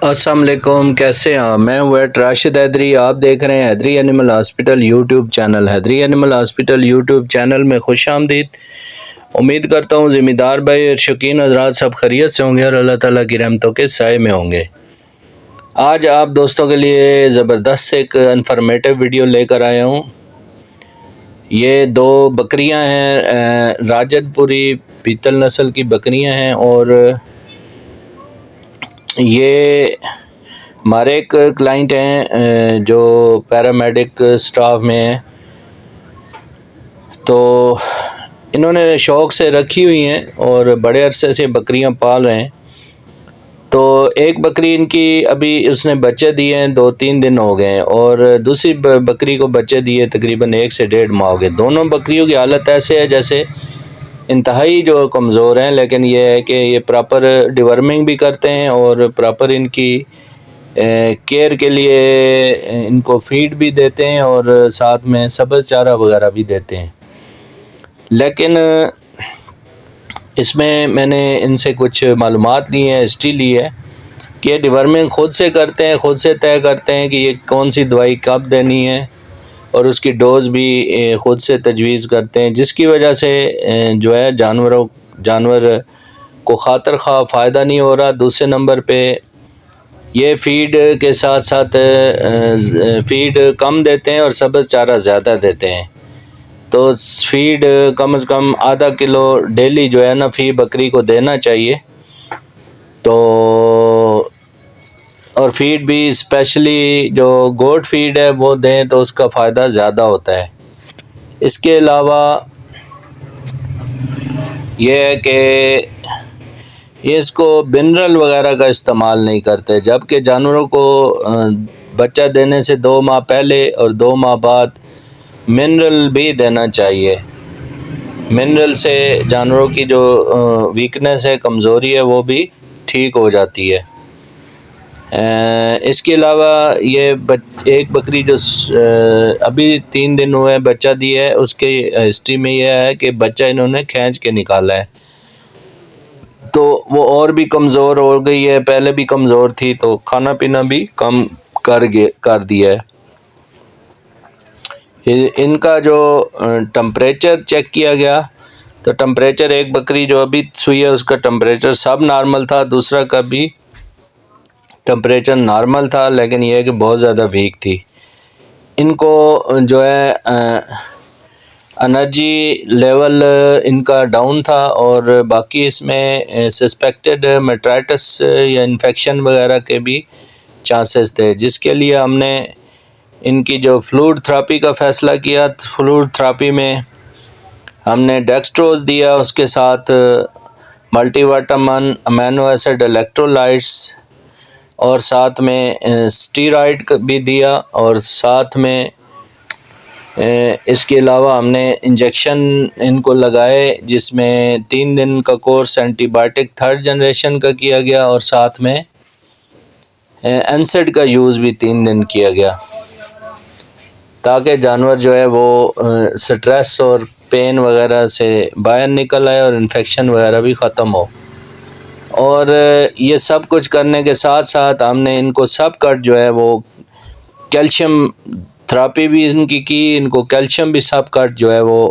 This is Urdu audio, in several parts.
السلام علیکم، کیسے ہیں؟ میں ہوں ویٹ راشد حیدری۔ آپ دیکھ رہے ہیں حیدری اینیمل ہاسپٹل یوٹیوب چینل۔ حیدری اینیمل ہاسپٹل یوٹیوب چینل میں خوش آمدید۔ امید کرتا ہوں ذمہ دار بھائی اور شوقین حضرات سب خیریت سے ہوں گے اور اللہ تعالیٰ کی رحمتوں کے سائے میں ہوں گے۔ آج آپ دوستوں کے لیے زبردست ایک انفارمیٹیو ویڈیو لے کر آیا ہوں۔ یہ دو بکریاں ہیں، راجد پوری پیتل نسل کی بکریاں ہیں، اور یہ ہمارے ایک کلائنٹ ہیں جو پیرامیڈک سٹاف میں ہیں، تو انہوں نے شوق سے رکھی ہوئی ہیں اور بڑے عرصے سے بکریاں پال رہے ہیں۔ تو ایک بکری ان کی ابھی اس نے بچے دیے ہیں، 2-3 دن ہو گئے ہیں، اور دوسری بکری کو بچے دیے تقریباً 1 سے 1.5 ماہ ہو گئے۔ دونوں بکریوں کی حالت ایسے ہے جیسے انتہائی جو کمزور ہیں، لیکن یہ ہے کہ یہ پراپر ڈیورمنگ بھی کرتے ہیں اور پراپر ان کی کیئر کے لیے ان کو فیڈ بھی دیتے ہیں اور ساتھ میں سبز چارہ وغیرہ بھی دیتے ہیں۔ لیکن اس میں نے ان سے کچھ معلومات لی ہیں، ہسٹری لی ہے کہ یہ ڈیورمنگ خود سے کرتے ہیں، خود سے طے کرتے ہیں کہ یہ کون سی دوائی کب دینی ہے، اور اس کی ڈوز بھی خود سے تجویز کرتے ہیں، جس کی وجہ سے جو ہے جانور کو خاطر خواہ فائدہ نہیں ہو رہا۔ دوسرے نمبر پہ یہ فیڈ کے ساتھ ساتھ فیڈ کم دیتے ہیں اور سبز چارہ زیادہ دیتے ہیں۔ تو فیڈ کم از کم ½ کلو ڈیلی جو ہے نا فی بکری کو دینا چاہیے، تو اور فیڈ بھی اسپیشلی جو گوٹ فیڈ ہے وہ دیں تو اس کا فائدہ زیادہ ہوتا ہے۔ اس کے علاوہ یہ ہے کہ یہ اس کو منرل وغیرہ کا استعمال نہیں کرتے، جبکہ جانوروں کو بچہ دینے سے 2 ماہ پہلے اور 2 ماہ بعد منرل بھی دینا چاہیے۔ منرل سے جانوروں کی جو ویکنس ہے، کمزوری ہے، وہ بھی ٹھیک ہو جاتی ہے۔ اس کے علاوہ یہ ایک بکری جو ابھی 3 دن ہوئے بچہ دیا ہے، اس کی ہسٹری میں یہ ہے کہ بچہ انہوں نے کھینچ کے نکالا ہے، تو وہ اور بھی کمزور ہو گئی ہے، پہلے بھی کمزور تھی، تو کھانا پینا بھی کم کر دیا ہے۔ ان کا جو ٹمپریچر چیک کیا گیا تو ٹمپریچر ایک بکری جو ابھی سوئی ہے اس کا ٹمپریچر سب نارمل تھا، دوسرا کا بھی ٹمپریچر نارمل تھا، لیکن یہ ہے کہ بہت زیادہ ویک تھی۔ ان کو جو ہے انرجی لیول ان کا ڈاؤن تھا، اور باقی اس میں سسپیکٹڈ میٹرائٹس یا انفیکشن وغیرہ کے بھی چانسز تھے، جس کے لیے ہم نے ان کی جو فلوڈ تھراپی کا فیصلہ کیا۔ فلوڈ تھراپی میں ہم نے ڈیکسٹروز دیا، اس کے ساتھ multivitamin, amino acid electrolytes, اور ساتھ میں اسٹیرائڈ بھی دیا، اور ساتھ میں اس کے علاوہ ہم نے انجیکشن ان کو لگائے، جس میں 3 دن کا course anti biotic 3rd generation کا کیا گیا، اور ساتھ میں انسڈ کا یوز بھی 3 دن کیا گیا، تاکہ جانور جو ہے وہ سٹریس اور پین وغیرہ سے باہر نکل آئے اور انفیکشن وغیرہ بھی ختم ہو۔ اور یہ سب کچھ کرنے کے ساتھ ساتھ ہم نے ان کو سب کٹ جو ہے وہ کیلشیم تھراپی بھی ان کی، ان کو کیلشیم بھی سب کٹ جو ہے وہ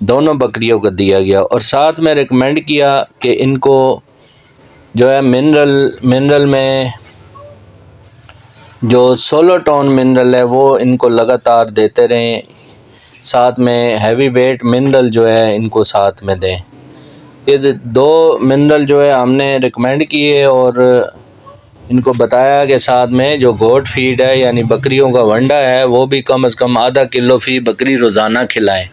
دونوں بکریوں کو دیا گیا، اور ساتھ میں ریکمینڈ کیا کہ ان کو جو ہے منرل میں جو سولوٹون منرل ہے وہ ان کو لگاتار دیتے رہیں، ساتھ میں ہیوی ویٹ منرل جو ہے ان کو ساتھ میں دیں۔ یہ 2 منرل جو ہے ہم نے ریکمینڈ کیے، اور ان کو بتایا کہ ساتھ میں جو گوٹ فیڈ ہے یعنی بکریوں کا ونڈا ہے وہ بھی کم از کم ½ کلو فی بکری روزانہ کھلائیں،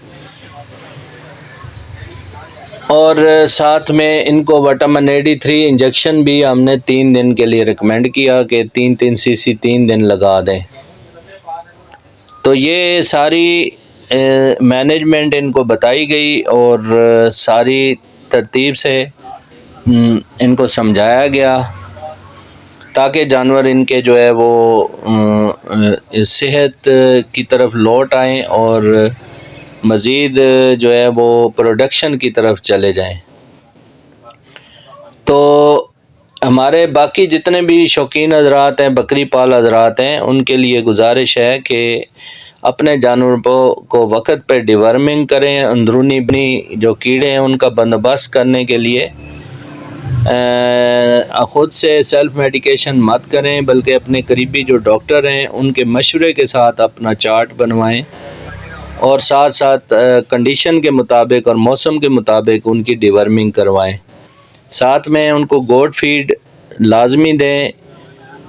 اور ساتھ میں ان کو وٹامن AD3 انجیکشن بھی ہم نے 3 دن کے لیے ریکمینڈ کیا کہ 3 cc 3 دن لگا دیں۔ تو یہ ساری مینجمنٹ ان کو بتائی گئی، اور ساری ترتیب سے ان کو سمجھایا گیا، تاکہ جانور ان کے جو ہے وہ صحت کی طرف لوٹ آئیں اور مزید جو ہے وہ پروڈکشن کی طرف چلے جائیں۔ تو ہمارے باقی جتنے بھی شوقین حضرات ہیں، بکری پال حضرات ہیں، ان کے لیے گزارش ہے کہ اپنے جانوروں کو وقت پہ ڈیورمنگ کریں، اندرونی بنی جو کیڑے ہیں ان کا بندوبست کرنے کے لیے خود سے سیلف میڈیکیشن مت کریں، بلکہ اپنے قریبی جو ڈاکٹر ہیں ان کے مشورے کے ساتھ اپنا چارٹ بنوائیں، اور ساتھ ساتھ کنڈیشن کے مطابق اور موسم کے مطابق ان کی ڈیورمنگ کروائیں۔ ساتھ میں ان کو گوٹ فیڈ لازمی دیں،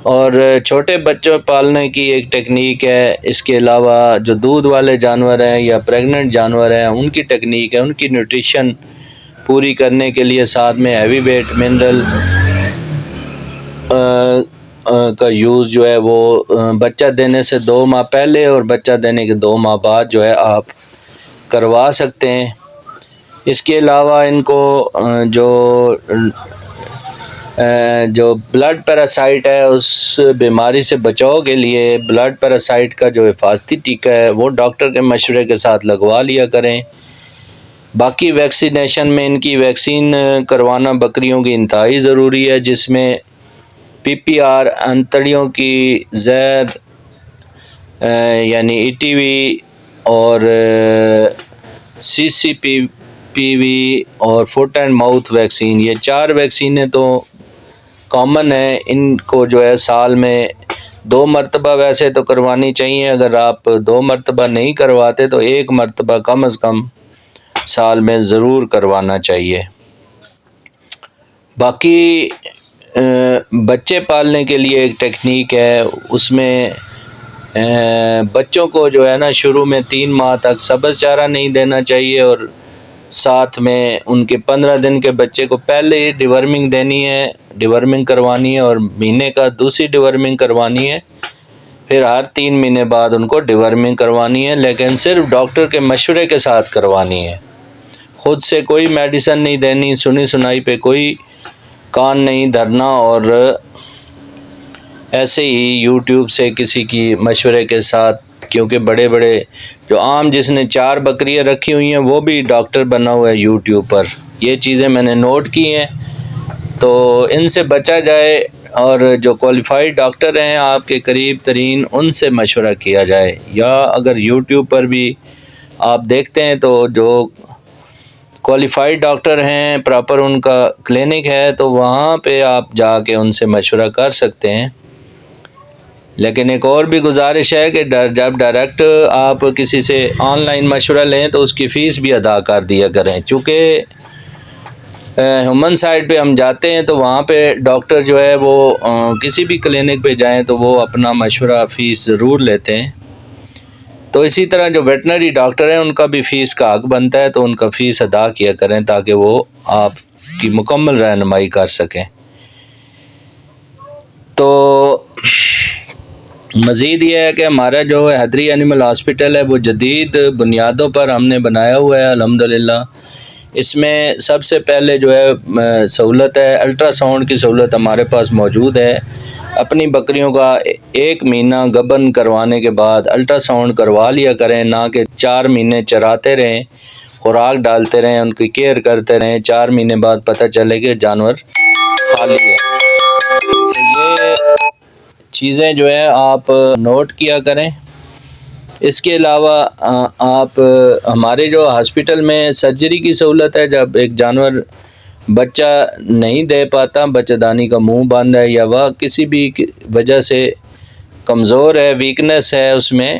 اور چھوٹے بچوں پالنے کی ایک ٹیکنیک ہے۔ اس کے علاوہ جو دودھ والے جانور ہیں یا پریگننٹ جانور ہیں ان کی ٹیکنیک ہے، ان کی نیوٹریشن پوری کرنے کے لیے ساتھ میں ہیوی ویٹ منرل کا یوز جو ہے وہ بچہ دینے سے 2 ماہ پہلے اور بچہ دینے کے 2 ماہ بعد جو ہے آپ کروا سکتے ہیں۔ اس کے علاوہ ان کو جو بلڈ پیراسائٹ ہے اس بیماری سے بچاؤ کے لیے بلڈ پیراسائٹ کا جو حفاظتی ٹیکہ ہے وہ ڈاکٹر کے مشورے کے ساتھ لگوا لیا کریں۔ باقی ویکسینیشن میں ان کی ویکسین کروانا بکریوں کی انتہائی ضروری ہے، جس میں PPR انتڑیوں کی زہر یعنی ETV اور CCPV اور فٹ اینڈ ماؤتھ ویکسین، یہ 4 ویکسینیں تو کامن ہیں۔ ان کو جو ہے سال میں 2 مرتبہ ویسے تو کروانی چاہیے، اگر آپ 2 مرتبہ نہیں کرواتے تو 1 مرتبہ کم از کم سال میں ضرور کروانا چاہیے۔ باقی بچے پالنے کے لیے ایک ٹیکنیک ہے، اس میں بچوں کو جو ہے نا شروع میں 3 ماہ تک سبز چارہ نہیں دینا چاہیے، اور ساتھ میں ان کے 15 دن کے بچے کو پہلے ہی ڈیورمنگ کروانی ہے، اور مہینے کا دوسری ڈیورمنگ کروانی ہے، پھر ہر 3 مہینے بعد ان کو ڈیورمنگ کروانی ہے، لیکن صرف ڈاکٹر کے مشورے کے ساتھ کروانی ہے۔ خود سے کوئی میڈیسن نہیں دینی، سنی سنائی پہ کوئی کان نہیں دھرنا، اور ایسے ہی یوٹیوب سے کسی کی مشورے کے ساتھ، کیونکہ بڑے جو عام جس نے 4 بکریاں رکھی ہوئی ہیں وہ بھی ڈاکٹر بنا ہوا ہے یوٹیوب پر، یہ چیزیں میں نے نوٹ کی ہیں، تو ان سے بچا جائے، اور جو کوالیفائڈ ڈاکٹر ہیں آپ کے قریب ترین ان سے مشورہ کیا جائے، یا اگر یوٹیوب پر بھی آپ دیکھتے ہیں تو جو کوالیفائڈ ڈاکٹر ہیں پراپر ان کا کلینک ہے تو وہاں پہ آپ جا کے ان سے مشورہ کر سکتے ہیں۔ لیکن ایک اور بھی گزارش ہے کہ جب ڈائریکٹ آپ کسی سے آن لائن مشورہ لیں تو اس کی فیس بھی ادا کر دیا کریں، چونکہ ہیومن سائٹ پہ ہم جاتے ہیں تو وہاں پہ ڈاکٹر جو ہے وہ کسی بھی کلینک پہ جائیں تو وہ اپنا مشورہ فیس ضرور لیتے ہیں، تو اسی طرح جو ویٹنری ڈاکٹر ہیں ان کا بھی فیس کا حق بنتا ہے، تو ان کا فیس ادا کیا کریں تاکہ وہ آپ کی مکمل رہنمائی کر سکیں۔ تو مزید یہ ہے کہ ہمارا جو حیدری اینیمل ہاسپٹل ہے وہ جدید بنیادوں پر ہم نے بنایا ہوا ہے الحمدللہ۔ اس میں سب سے پہلے جو ہے سہولت ہے، الٹرا ساؤنڈ کی سہولت ہمارے پاس موجود ہے۔ اپنی بکریوں کا 1 مہینہ گبن کروانے کے بعد الٹرا ساؤنڈ کروا لیا کریں، نہ کہ 4 مہینے چراتے رہیں، خوراک ڈالتے رہیں، ان کی کیئر کرتے رہیں، 4 مہینے بعد پتہ چلے کہ جانور خالی ہے۔ یہ چیزیں جو ہے آپ نوٹ کیا کریں۔ اس کے علاوہ آپ ہمارے جو ہاسپٹل میں سرجری کی سہولت ہے، جب ایک جانور بچہ نہیں دے پاتا، بچہ دانی کا منہ بند ہے، یا وہ کسی بھی وجہ سے کمزور ہے، ویکنس ہے، اس میں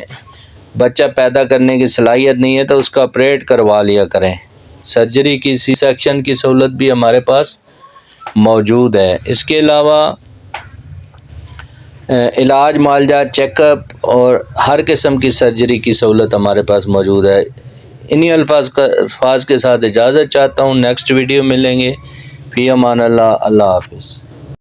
بچہ پیدا کرنے کی صلاحیت نہیں ہے، تو اس کا آپریٹ کروا لیا کریں۔ سرجری کی سی سیکشن کی سہولت بھی ہمارے پاس موجود ہے۔ اس کے علاوہ علاج معالجہ، چیک اپ اور ہر قسم کی سرجری کی سہولت ہمارے پاس موجود ہے۔ انہی الفاظ کے ساتھ اجازت چاہتا ہوں، نیکسٹ ویڈیو ملیں گے۔ فی امان اللہ، اللہ حافظ۔